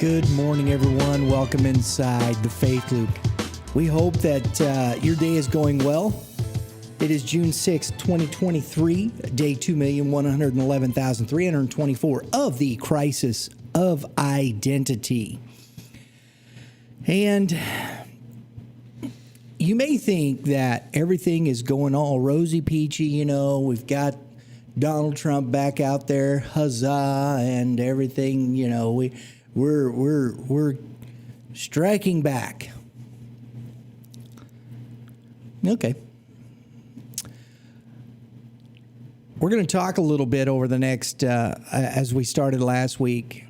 Good morning, everyone. Welcome inside the Faith Loop. We hope that your day is going well. It is June 6, 2023, day 2,111,324 of the crisis of identity. And you may think that everything is going all rosy peachy. You know, we've got Donald Trump back out there, huzzah, and everything. You know, we're striking back. Okay. We're going to talk a little bit over the next, as we started last week,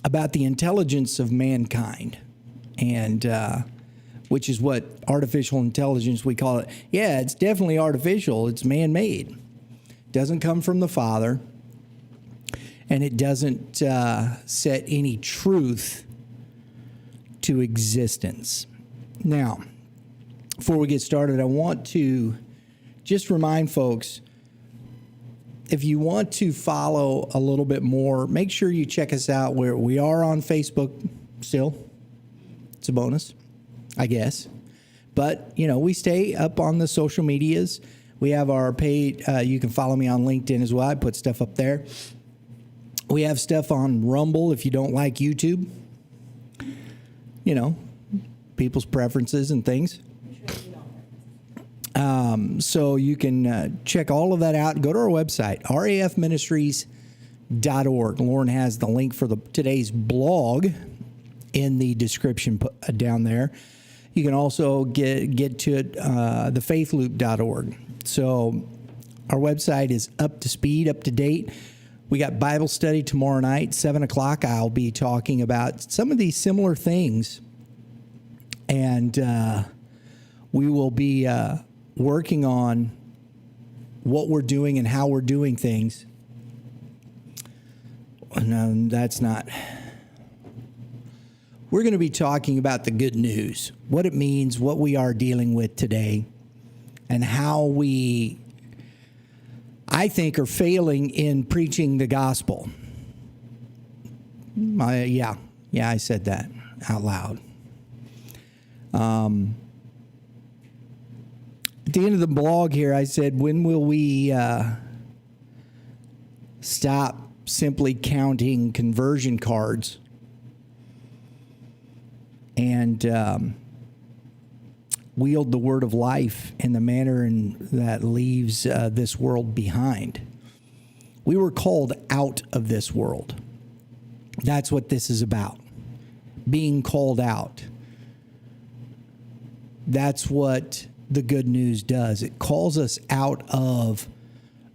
about the intelligence of mankind, and which is what artificial intelligence, we call it. Yeah, it's definitely artificial. It's man-made. Doesn't come from the Father, and it doesn't set any truth to existence. Now, before we get started, I want to just remind folks, if you want to follow a little bit more, make sure you check us out where we are on Facebook still. It's a bonus, I guess. But, you know, we stay up on the social medias. We have our page. You can follow me on LinkedIn as well. I put stuff up there. We have stuff on Rumble if you don't like YouTube. You know, people's preferences and things. So you can check all of that out. Go to our website, rafministries.org. Lauren has the link for today's blog in the description down there. You can also get to it, thefaithloop.org. So our website is up to speed, up to date. We got Bible study tomorrow night, 7 o'clock. I'll be talking about some of these similar things. And we will be working on what we're doing and how we're doing things. No, that's not. We're going to be talking about the good news, what it means, what we are dealing with today, and how we, I think, are failing in preaching the gospel. Yeah, I said that out loud. At the end of the blog here, I said, when will we stop simply counting conversion cards and wield the word of life in the manner that leaves this world behind? We were called out of this world. That's what this is about, being called out. That's what the good news does. It calls us out of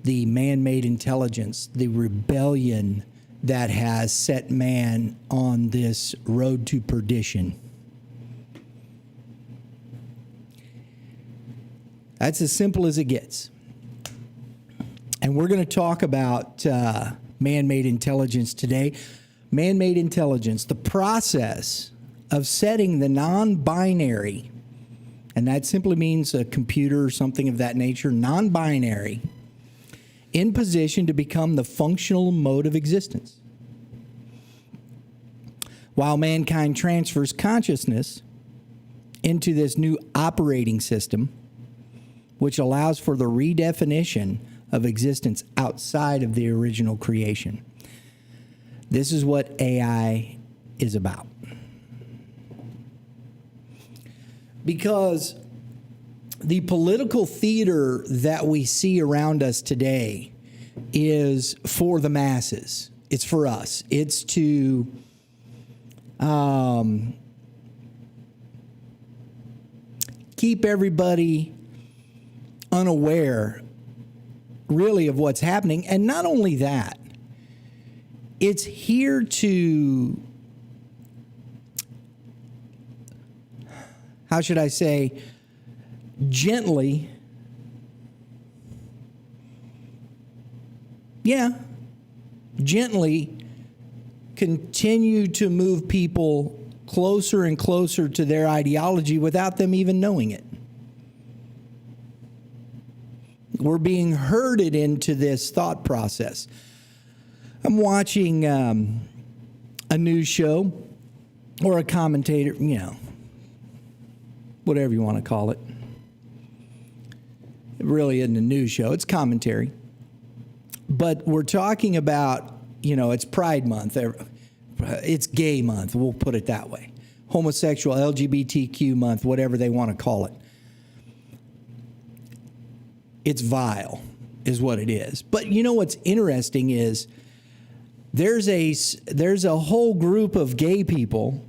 the man-made intelligence, the rebellion that has set man on this road to perdition. That's as simple as it gets. And we're going to talk about man-made intelligence today. Man-made intelligence, the process of setting the non-binary, and that simply means a computer or something of that nature, non-binary, in position to become the functional mode of existence. While mankind transfers consciousness into this new operating system, which allows for the redefinition of existence outside of the original creation. This is what AI is about. Because the political theater that we see around us today is for the masses. It's for us. It's to keep everybody unaware, really, of what's happening. And not only that, it's here to, how should I say, gently, gently continue to move people closer and closer to their ideology without them even knowing it. We're being herded into this thought process. I'm watching a news show or a commentator, whatever you want to call it. It really isn't a news show, it's commentary. But we're talking about, it's Pride Month. It's Gay Month, we'll put it that way. Homosexual, LGBTQ month, whatever they want to call it. It's vile, is what it is. But what's interesting is there's a whole group of gay people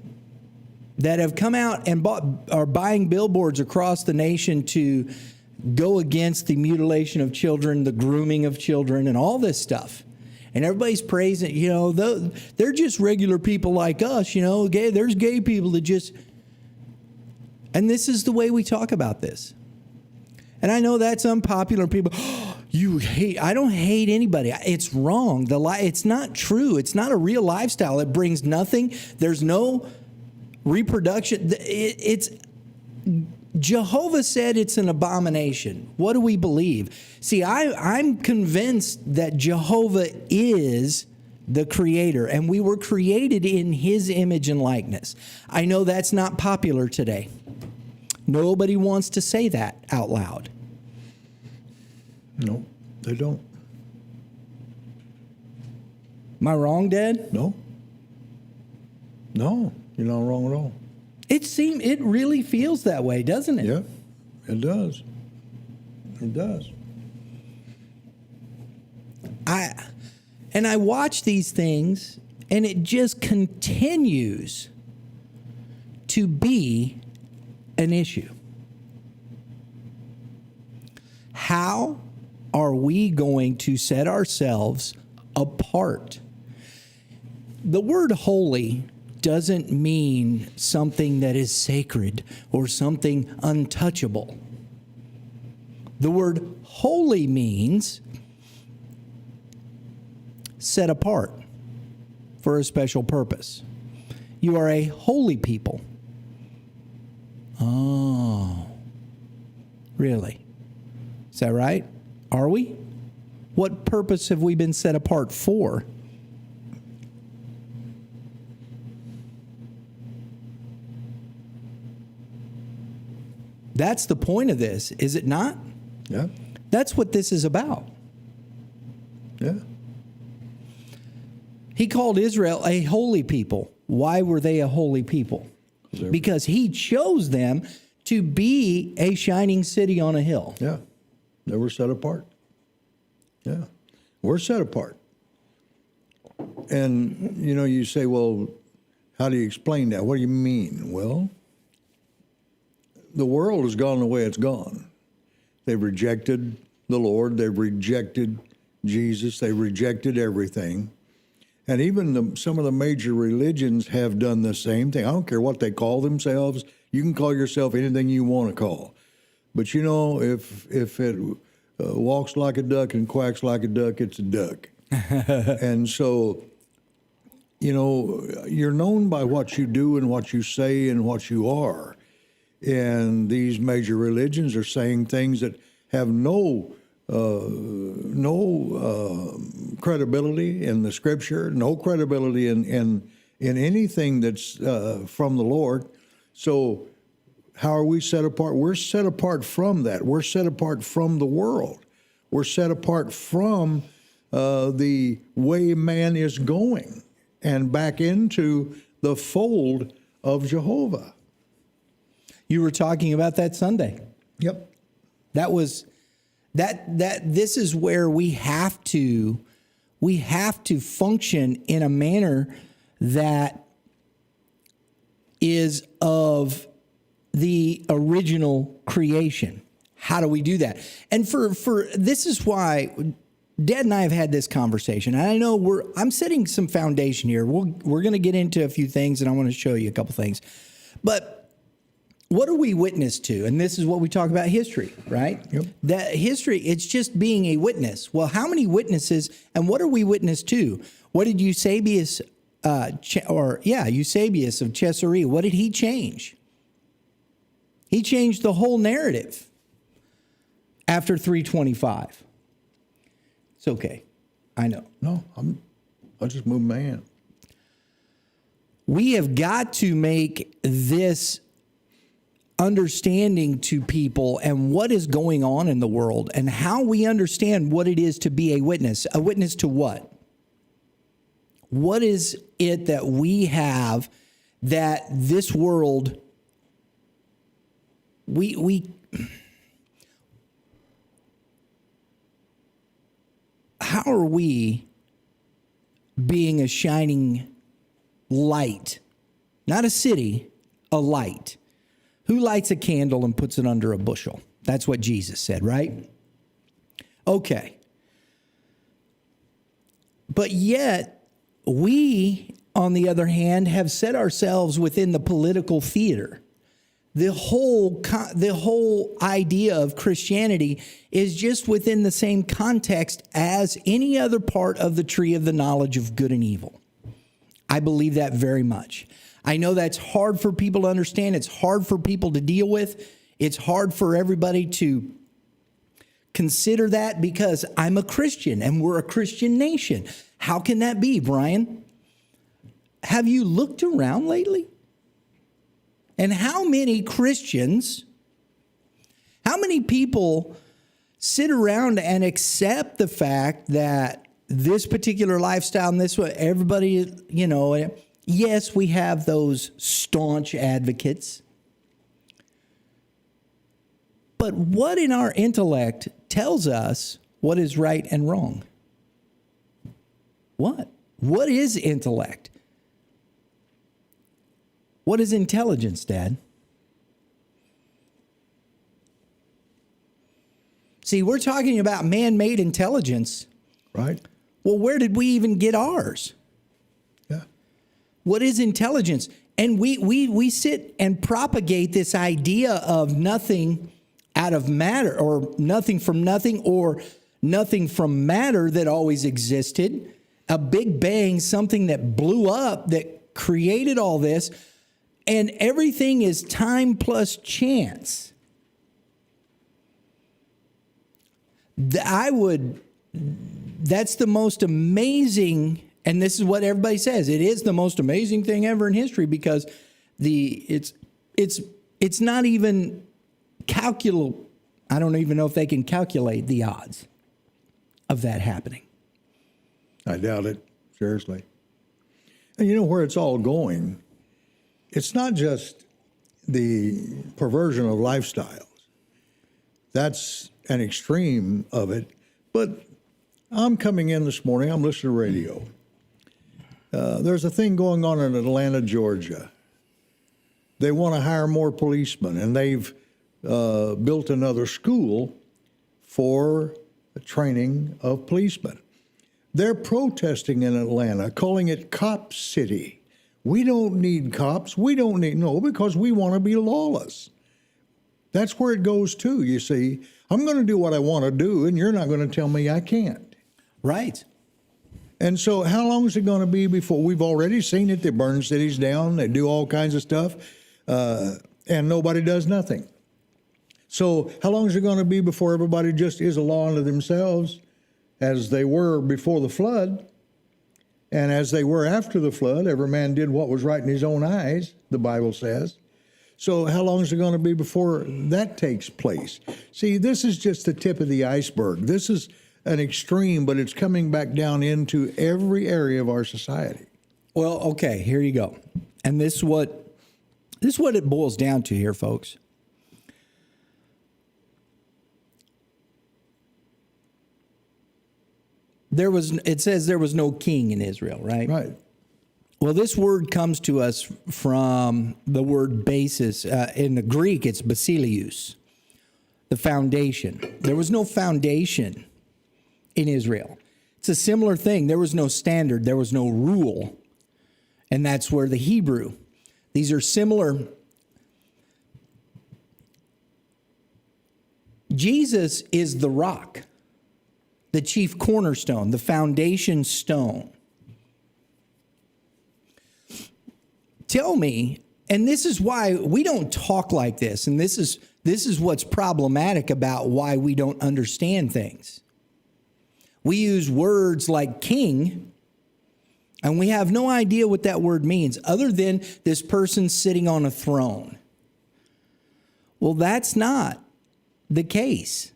that have come out and are buying billboards across the nation to go against the mutilation of children, the grooming of children, and all this stuff. And everybody's praising, they're just regular people like us, gay. There's gay people that just, and this is the way we talk about this. And I know that's unpopular. People, I don't hate anybody. It's wrong. It's not true. It's not a real lifestyle. It brings nothing. There's no reproduction. Jehovah said it's an abomination. What do we believe? See, I'm convinced that Jehovah is the creator, and we were created in his image and likeness. I know that's not popular today. Nobody wants to say that out loud. No, they don't. Am I wrong, Dad? No. No, you're not wrong at all. It really feels that way, doesn't it? Yeah, it does. It does. I watch these things, and it just continues to be an issue. How are we going to set ourselves apart? The word holy doesn't mean something that is sacred or something untouchable. The word holy means set apart for a special purpose. You are a holy people. Oh, really? Is that right? Are we? What purpose have we been set apart for? That's the point of this, is it not? Yeah. That's what this is about. Yeah. He called Israel a holy people. Why were they a holy people? Because he chose them to be a shining city on a hill. Yeah. They were set apart. Yeah. We're set apart. And, you say, well, how do you explain that? What do you mean? Well, the world has gone the way it's gone. They've rejected the Lord. They've rejected Jesus. They've rejected everything. And even some of the major religions have done the same thing. I don't care what they call themselves. You can call yourself anything you want to call. But, if it walks like a duck and quacks like a duck, it's a duck. And so, you're known by what you do and what you say and what you are. And these major religions are saying things that have no credibility in the Scripture, no credibility in anything that's from the Lord. So how are we set apart? We're set apart from that. We're set apart from the world. We're set apart from the way man is going and back into the fold of Jehovah. You were talking about that Sunday. Yep. That was this is where we have to function in a manner that is of the original creation. How do we do that? And for this is why Dad and I have had this conversation. And I know I'm setting some foundation here. We're going to get into a few things, and I want to show you a couple things. But what do we witness to? And this is what we talk about history, right? Yep. That history, it's just being a witness. Well, how many witnesses, and what are we witness to? What did Eusebius, Eusebius of Caesarea, what did he change? He changed the whole narrative after 325. It's okay. I know. No, I just moved my hand. We have got to make this understanding to people and what is going on in the world and how we understand what it is to be a witness. A witness to what? What is it that we have that this world, how are we being a shining light? Not a city, a light. Who lights a candle and puts it under a bushel? That's what Jesus said, right? Okay. But yet, we, on the other hand, have set ourselves within the political theater. The whole idea of Christianity is just within the same context as any other part of the tree of the knowledge of good and evil. I believe that very much. I know that's hard for people to understand. It's hard for people to deal with. It's hard for everybody to consider that because I'm a Christian and we're a Christian nation. How can that be, Brian? Have you looked around lately? And how many Christians, how many people sit around and accept the fact that this particular lifestyle and this way, everybody, yes, we have those staunch advocates. But what in our intellect tells us what is right and wrong? What? What is intellect? What is intelligence, Dad? See, we're talking about man-made intelligence. Right. Well, where did we even get ours? Yeah. What is intelligence? And we sit and propagate this idea of nothing out of matter, or nothing from nothing, or nothing from matter that always existed. A big bang, something that blew up, that created all this. And everything is time plus chance. That's the most amazing, and this is what everybody says. It is the most amazing thing ever in history because it's not even calculable. I don't even know if they can calculate the odds of that happening. I doubt it, seriously. And you know where it's all going? It's not just the perversion of lifestyles. That's an extreme of it. But I'm coming in this morning, I'm listening to radio. There's a thing going on in Atlanta, Georgia. They want to hire more policemen, and they've built another school for the training of policemen. They're protesting in Atlanta, calling it Cop City. We don't need cops. Because we want to be lawless. That's where it goes to, you see. I'm going to do what I want to do, and you're not going to tell me I can't. Right. And so how long is it going to be before we've already seen it? They burn cities down. They do all kinds of stuff, and nobody does nothing. So how long is it going to be before everybody just is a law unto themselves as they were before the flood? And as they were after the flood, every man did what was right in his own eyes, the Bible says. So how long is it going to be before that takes place? See, this is just the tip of the iceberg. This is an extreme, but it's coming back down into every area of our society. Well, okay, here you go. And this is what it boils down to here, folks. It says there was no king in Israel, right? Right. Well, this word comes to us from the word basis. In the Greek, it's basileus, the foundation. There was no foundation in Israel. It's a similar thing. There was no standard. There was no rule. And that's where the Hebrew. These are similar. Jesus is the rock, the chief cornerstone, the foundation stone. Tell me, and this is why we don't talk like this, and this is what's problematic about why we don't understand things. We use words like king. And we have no idea what that word means other than this person sitting on a throne. Well, that's not the case.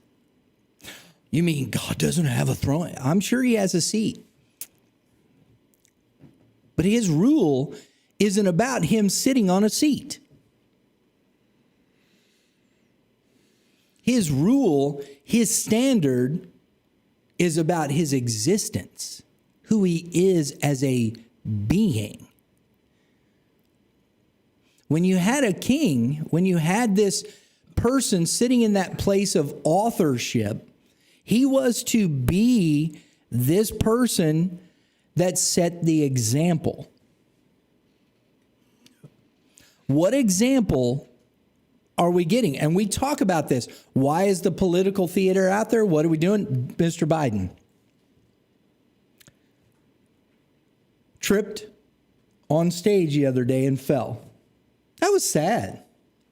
You mean God doesn't have a throne? I'm sure he has a seat. But his rule isn't about him sitting on a seat. His rule, his standard is about his existence, who he is as a being. When you had a king, when you had this person sitting in that place of authorship, he was to be this person that set the example. What example are we getting? And we talk about this. Why is the political theater out there? What are we doing? Mr. Biden tripped on stage the other day and fell. That was sad.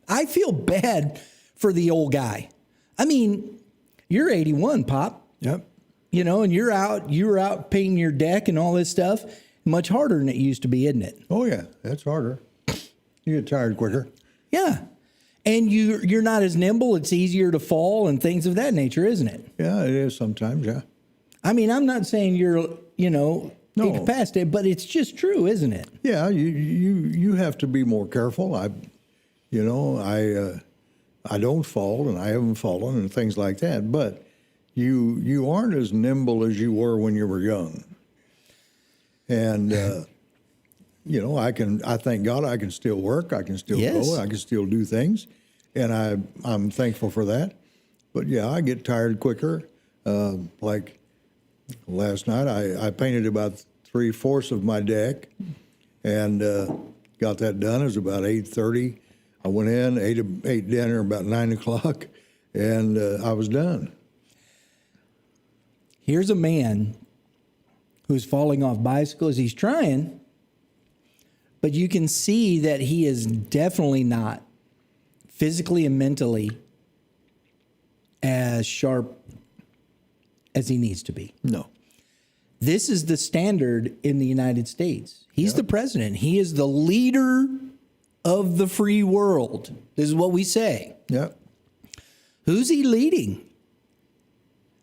I feel bad for the old guy. I mean, you're 81, Pop. Yep. You know, and you were out painting your deck and all this stuff. Much harder than it used to be, isn't it? Oh, yeah. That's harder. You get tired quicker. Yeah. And you're not as nimble. It's easier to fall and things of that nature, isn't it? Yeah, it is sometimes, yeah. I mean, I'm not saying you're, No. incapacitated, but it's just true, isn't it? Yeah, you have to be more careful. I don't fall, and I haven't fallen, and things like that. But you aren't as nimble as you were when you were young. And I thank God I can still work, I can still go, I can still do things, and I'm thankful for that. But yeah, I get tired quicker. Like last night, I painted about 3/4 of my deck, and got that done. It was about 8:30. I went in, ate dinner about 9 o'clock, and I was done. Here's a man who's falling off bicycles. He's trying, but you can see that he is definitely not physically and mentally as sharp as he needs to be. No. This is the standard in the United States. He's the president. He is the leader of the free world. This is what we say. Yeah. Who's he leading?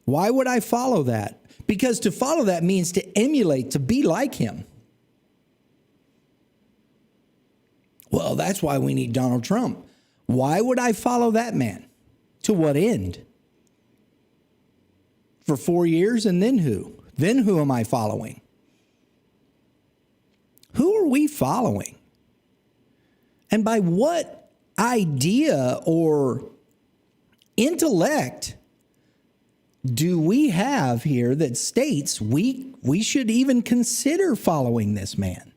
Why would I follow that? Because to follow that means to emulate, to be like him. Well, that's why we need Donald Trump. Why would I follow that man? To what end? For 4 years, and then who? Then who am I following? Who are we following? And by what idea or intellect do we have here that states we should even consider following this man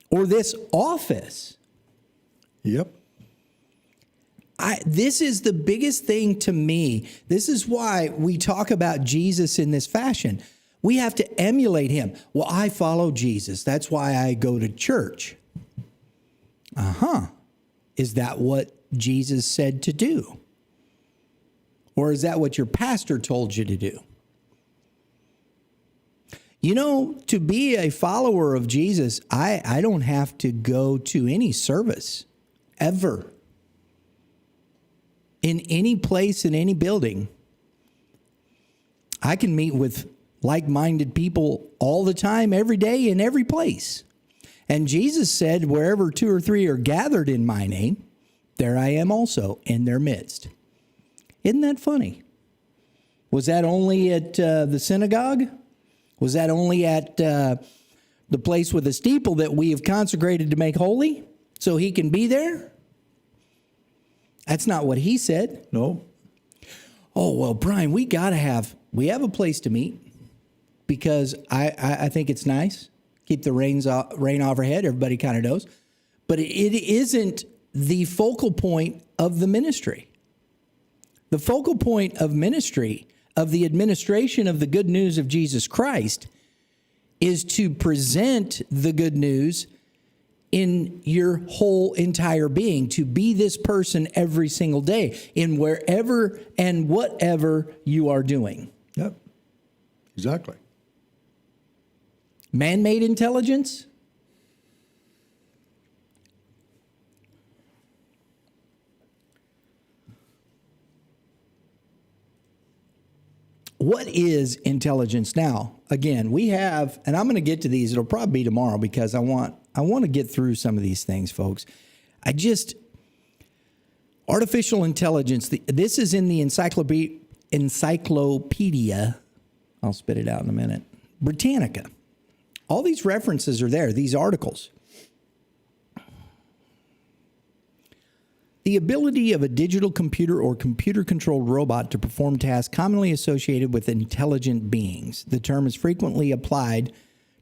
or this office? Yep. This is the biggest thing to me. This is why we talk about Jesus in this fashion. We have to emulate him. Well, I follow Jesus. That's why I go to church. Is that what Jesus said to do? Or is that what your pastor told you to do? You know, to be a follower of Jesus, I don't have to go to any service ever. In any place, in any building. I can meet with like-minded people all the time, every day, in every place. And Jesus said, wherever 2 or 3 are gathered in my name, there I am also in their midst. Isn't that funny? Was that only at the synagogue? Was that only at the place with a steeple that we have consecrated to make holy so he can be there? That's not what he said. No. Oh, well, Brian, we have a place to meet because I think it's nice. Keep the rain off our head. Everybody kind of knows. But it isn't the focal point of the ministry. The focal point of ministry, of the administration of the good news of Jesus Christ, is to present the good news in your whole entire being, to be this person every single day in wherever and whatever you are doing. Yep. Exactly. Man-made intelligence? What is intelligence? Now, again, we have, and I'm going to get to these. It'll probably be tomorrow because I want to get through some of these things, folks. Artificial intelligence. This is in the encyclopedia. I'll spit it out in a minute. Britannica. All these references are there. These articles. The ability of a digital computer or computer-controlled robot to perform tasks commonly associated with intelligent beings. The term is frequently applied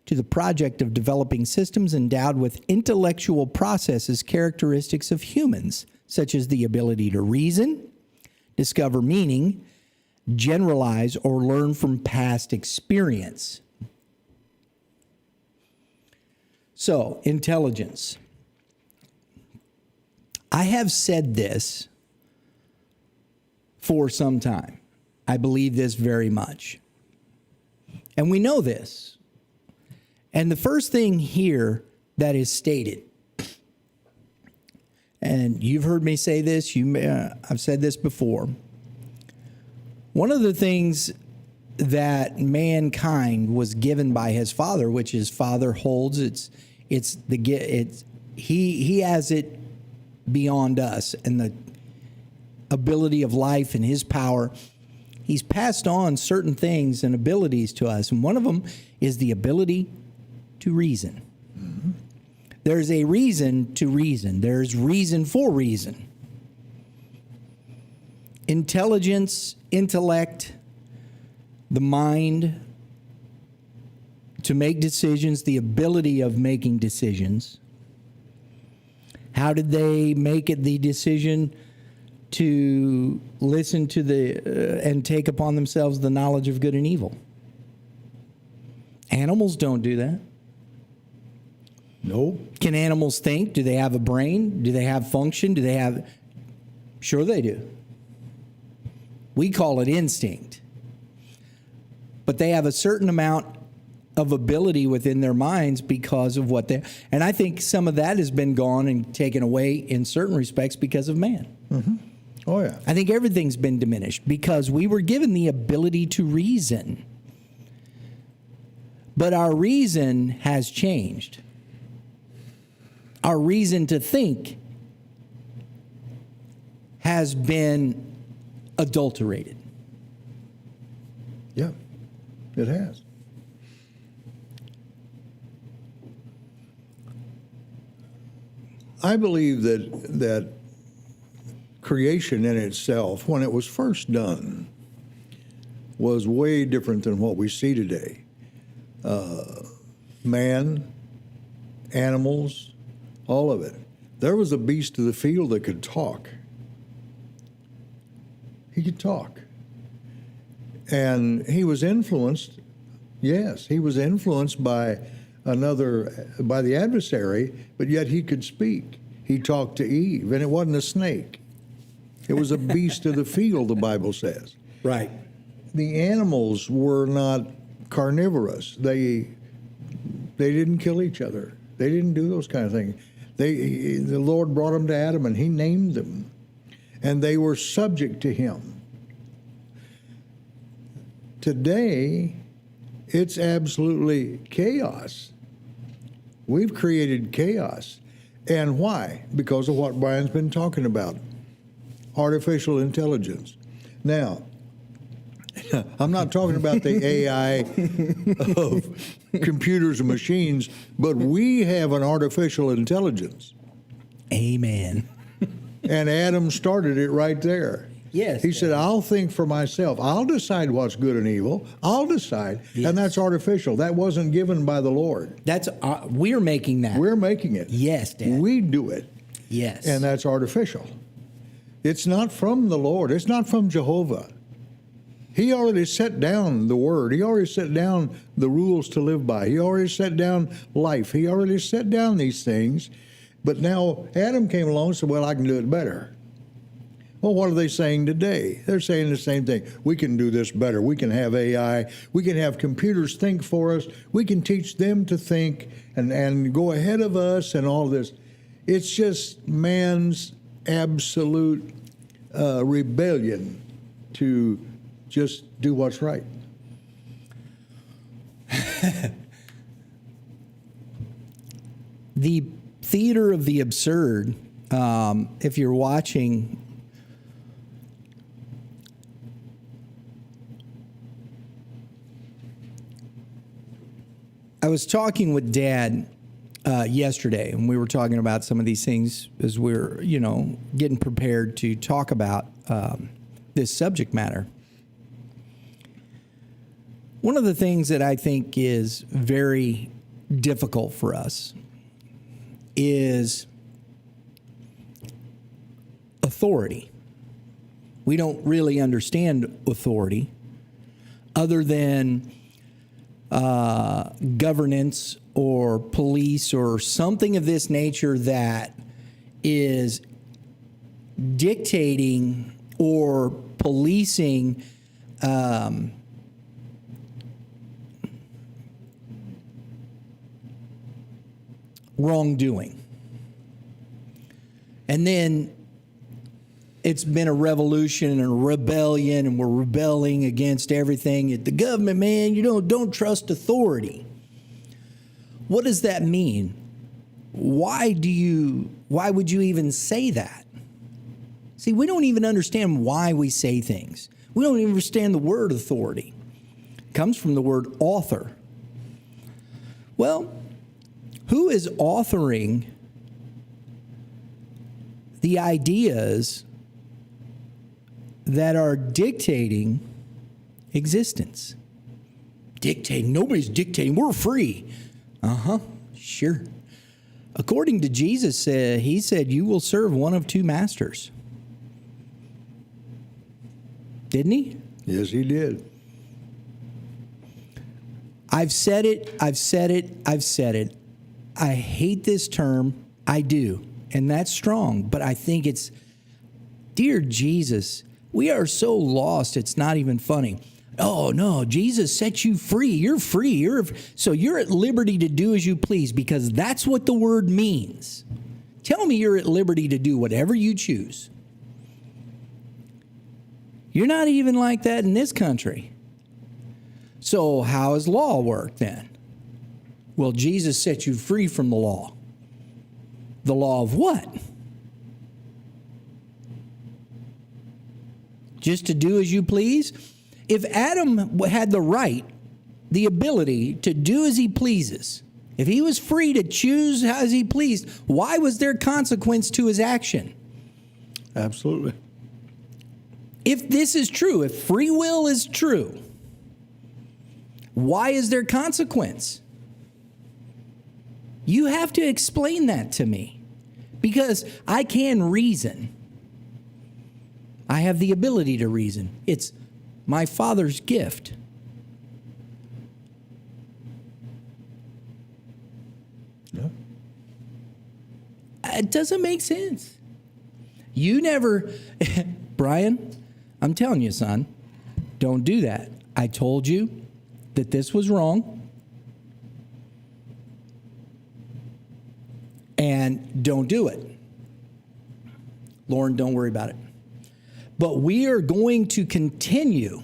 to the project of developing systems endowed with intellectual processes characteristics of humans, such as the ability to reason, discover meaning, generalize, or learn from past experience. So, intelligence. I have said this for some time. I believe this very much. And we know this. And the first thing here that is stated, and you've heard me say this, I've said this before. One of the things that mankind was given by his Father, which his Father holds, he has it beyond us, and the ability of life and his power. He's passed on certain things and abilities to us, and one of them is the ability to reason. Mm-hmm. There's a reason to reason. There's reason for reason. Intelligence, intellect, the mind to make decisions, the ability of making decisions. How did they make it the decision to listen to and take upon themselves the knowledge of good and evil? Animals don't do that. Nope. Can animals think? Do they have a brain? Do they have function? Sure they do. We call it instinct. But they have a certain amount of ability within their minds because of and I think some of that has been gone and taken away in certain respects because of man. Mm-hmm. Oh, yeah. I think everything's been diminished because we were given the ability to reason. But our reason has changed. Our reason to think has been adulterated. Yeah, it has. I believe that creation in itself, when it was first done, was way different than what we see today. Man, animals, all of it. There was a beast of the field that could talk. He could talk. And he was influenced, yes, he was influenced by the adversary, but yet he could speak. He talked to Eve, and it wasn't a snake. It was a beast of the field, the Bible says. Right. The animals were not carnivorous. They didn't kill each other. They didn't do those kind of things. The Lord brought them to Adam, and he named them, and they were subject to him. Today, it's absolutely chaos. We've created chaos. And why? Because of what Brian's been talking about. Artificial intelligence. Now, I'm not talking about the AI of computers and machines, but we have an artificial intelligence. Amen. And Adam started it right there. Yes. He said, I'll think for myself. I'll decide what's good and evil. I'll decide. Yes. And that's artificial. That wasn't given by the Lord. We're making that. We're making it. Yes, Dad. We do it. Yes. And that's artificial. It's not from the Lord. It's not from Jehovah. He already set down the word. He already set down the rules to live by. He already set down life. He already set down these things. But now Adam came along and said, well, I can do it better. Well, what are they saying today? They're saying the same thing. We can do this better. We can have AI. We can have computers think for us. We can teach them to think and go ahead of us and all this. It's just man's absolute rebellion to just do what's right. The theater of the absurd, if you're watching, I was talking with Dad yesterday, and we were talking about some of these things as we're, getting prepared to talk about this subject matter. One of the things that I think is very difficult for us is authority. We don't really understand authority other than governance or police or something of this nature that is dictating or policing wrongdoing. And then it's been a revolution and a rebellion, and we're rebelling against everything. The government, man, don't trust authority. What does that mean? Why would you even say that? See, we don't even understand why we say things. We don't even understand the word authority. It comes from the word author. Well, who is authoring the ideas that are dictating existence? Dictating? Nobody's dictating. We're free. Sure. According to Jesus, he said, you will serve one of two masters. Didn't he? Yes, he did. I've said it. I hate this term. I do. And that's strong. But I think it's, dear Jesus, we are so lost, it's not even funny. Oh, no, Jesus set you free. You're free. So you're at liberty to do as you please, because that's what the word means. Tell me you're at liberty to do whatever you choose. You're not even like that in this country. So how does law work then? Well, Jesus set you free from the law. The law of what? Just to do as you please? If Adam had the right, the ability to do as he pleases, if he was free to choose as he pleased, why was there consequence to his action? Absolutely. If this is true, if free will is true, why is there consequence? You have to explain that to me, because I can reason. I have the ability to reason. It's my Father's gift. Yeah. It doesn't make sense. You never, Brian, I'm telling you, son, don't do that. I told you that this was wrong. And don't do it. Lauren, don't worry about it. But we are going to continue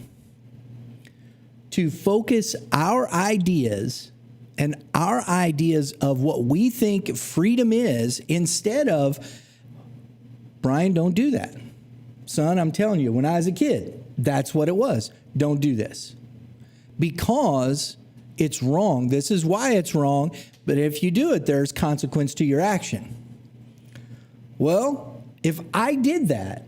to focus our ideas and our ideas of what we think freedom is, instead of, Brian, don't do that. Son, I'm telling you, when I was a kid, that's what it was. Don't do this. Because it's wrong. This is why it's wrong. But if you do it, there's consequence to your action. Well, if I did that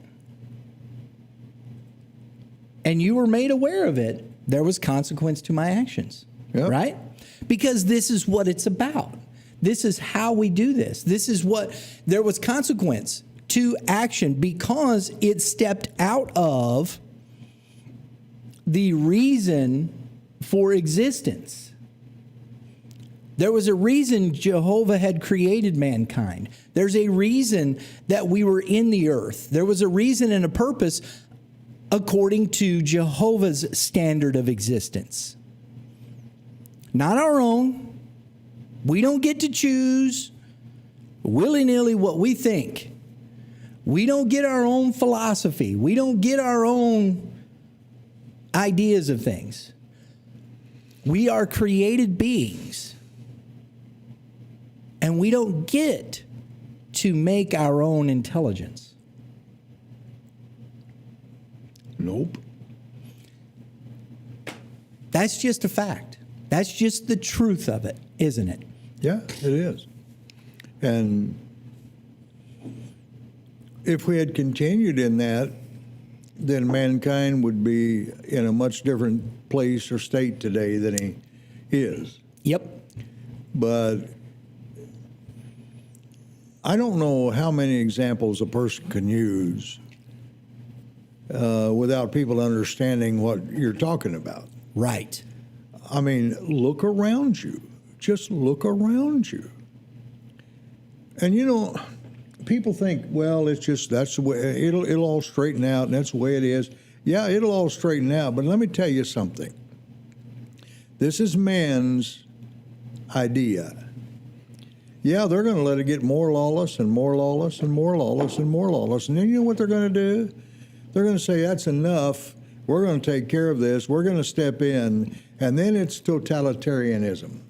and you were made aware of it, there was consequence to my actions, right? Because this is what it's about. This is how we do this. This is what, there was consequence to action because it stepped out of the reason for existence. There was a reason Jehovah had created mankind. There's a reason that we were in the earth. There was a reason and a purpose according to Jehovah's standard of existence. Not our own. We don't get to choose willy-nilly what we think. We don't get our own philosophy. We don't get our own ideas of things. We are created beings. And we don't get to make our own intelligence. Nope. That's just a fact. That's just the truth of it, isn't it? Yeah, it is. And if we had continued in that, then mankind would be in a much different place or state today than he is. Yep. But I don't know how many examples a person can use without people understanding what you're talking about. Right. I mean, look around you. Just look around you. And you know, people think, well, it's just that's the way it'll all straighten out, and that's the way it is. Yeah, it'll all straighten out. But let me tell you something. This is man's idea. Yeah, they're going to let it get more lawless and more lawless and more lawless and more lawless. And then you know what they're going to do? They're going to say, that's enough. We're going to take care of this. We're going to step in. And then it's totalitarianism.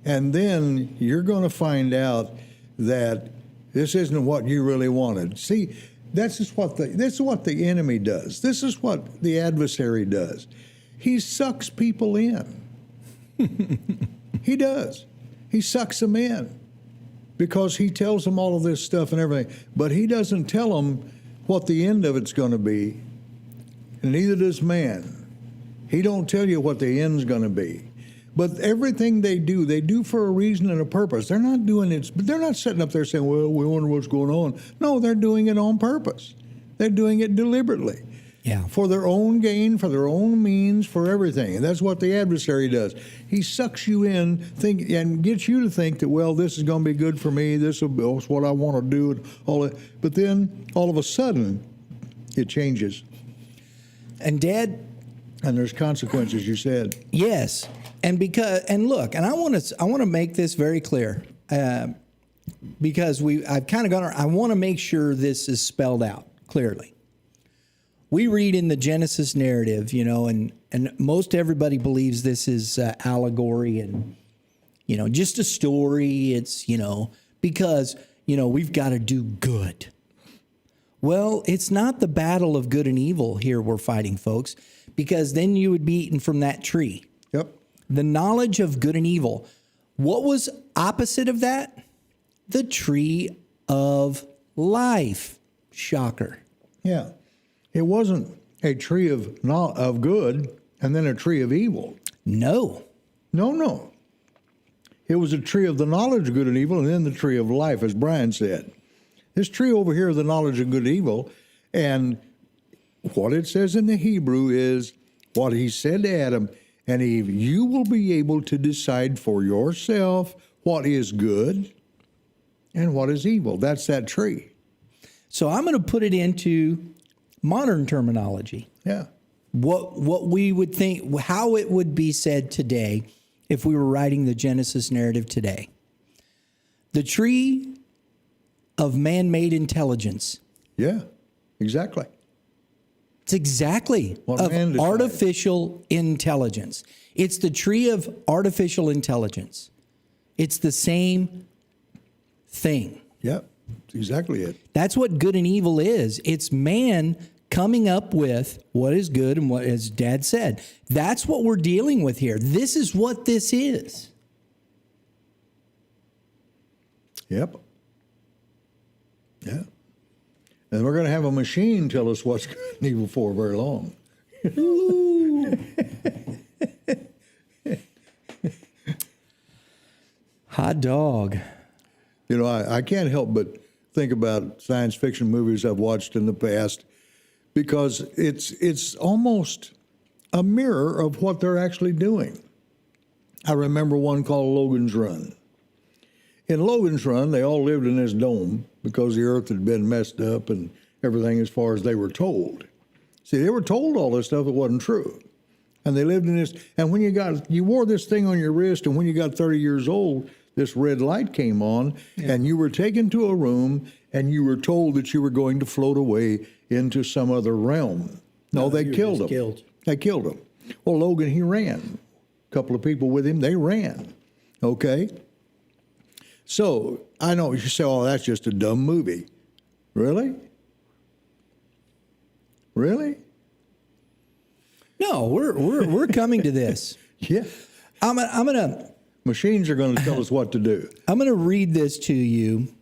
And then you're going to find out that this isn't what you really wanted. See, this is what the enemy does. This is what the adversary does. He sucks people in. He does. He sucks them in because he tells them all of this stuff and everything. But he doesn't tell them what the end of it's going to be. And neither does man. He don't tell you what the end's going to be. But everything they do for a reason and a purpose. They're not doing it, but they're not sitting up there saying, well, we wonder what's going on. No, they're doing it on purpose. They're doing it deliberately. Yeah. For their own gain, for their own means, for everything. And that's what the adversary does. He sucks you in and gets you to think that, well, this is going to be good for me. This is what I want to do. And all that. But then all of a sudden, it changes. And Dad, and there's consequences, you said. yes. And look, and I want to make this very clear, because I've kind of I want to make sure this is spelled out clearly. We read in the Genesis narrative, and most everybody believes this is allegory and, just a story. It's, because, we've got to do good. Well, it's not the battle of good and evil here we're fighting, folks, because then you would be eaten from that tree. Yep. The knowledge of good and evil. What was opposite of that? The tree of life. Shocker. Yeah. It wasn't a tree of good and then a tree of evil. No. No. It was a tree of the knowledge of good and evil and then the tree of life, as Brian said. This tree over here is the knowledge of good and evil. And what it says in the Hebrew is what he said to Adam, and Eve, you will be able to decide for yourself what is good and what is evil. That's that tree. So I'm going to put it into modern terminology. Yeah. What we would think, how it would be said today if we were writing the Genesis narrative today. The tree of man-made intelligence. Yeah, exactly. It's exactly What of man decided. artificial intelligence. It's the tree of artificial intelligence. It's the same thing. Yep, that's exactly it. That's what good and evil is. It's man coming up with what is good and what, as Dad said, that's what we're dealing with here. This is what this is. Yep. Yeah. And we're going to have a machine tell us what's good and evil for very long. Hot dog. I can't help but think about science fiction movies I've watched in the past because it's almost a mirror of what they're actually doing. I remember one called Logan's Run. In Logan's Run, they all lived in this dome because the earth had been messed up and everything as far as they were told. See, they were told all this stuff that wasn't true. And they lived in this, and when you wore this thing on your wrist, and when you got 30 years old, this red light came on, and you were taken to a room, and you were told that you were going to float away into some other realm. No, they killed him. They killed him. Well, Logan, he ran. A couple of people with him, they ran. Okay? So, I know you say, oh, that's just a dumb movie. Really? Really? No, we're coming to this. Yeah. I'm gonna. Machines are going to tell us what to do. I'm going to read this to you,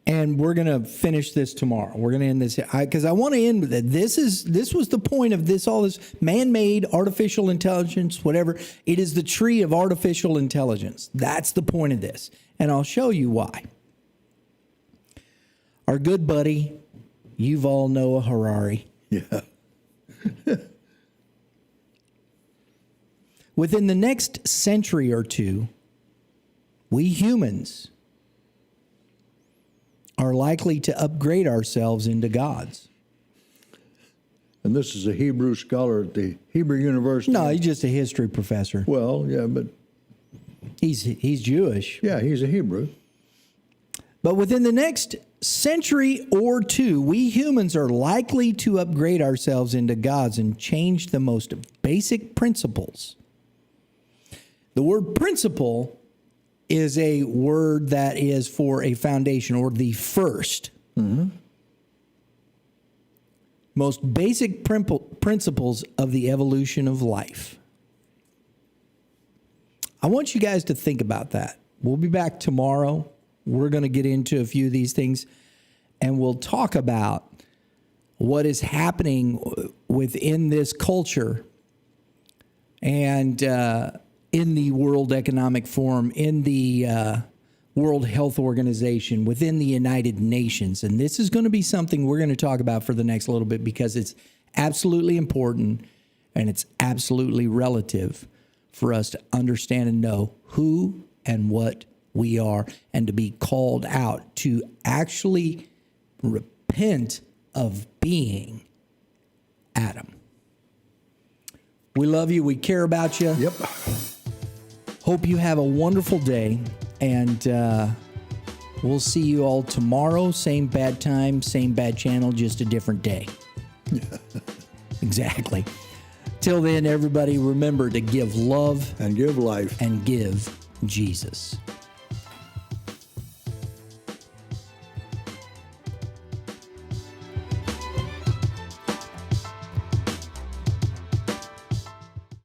and we're going to finish this tomorrow. We're going to end this because I want to end with it. This was the point of this. All this man-made artificial intelligence, whatever. It is the tree of artificial intelligence. That's the point of this, and I'll show you why. Our good buddy Yuval Noah Harari. Yeah. Within the next century or two, we humans are likely to upgrade ourselves into gods. And this is a Hebrew scholar at the Hebrew University. No, he's just a history professor. Well, yeah, but He's Jewish. yeah, he's a Hebrew. But within the next century or two, we humans are likely to upgrade ourselves into gods and change the most basic principles. The word principle is a word that is for a foundation or the first. Most basic principles of the evolution of life. I want you guys to think about that. We'll be back tomorrow. We're going to get into a few of these things, and we'll talk about what is happening within this culture and in the World Economic Forum, in the World Health Organization, within the United Nations. And this is going to be something we're going to talk about for the next little bit because it's absolutely important and it's absolutely relative for us to understand and know who and what we are and to be called out to actually repent of being Adam. We love you. We care about you. Yep. Hope you have a wonderful day, and we'll see you all tomorrow. Same bad time, same bad channel, just a different day. Exactly. Till then, everybody, remember to give love And give life. and give Jesus.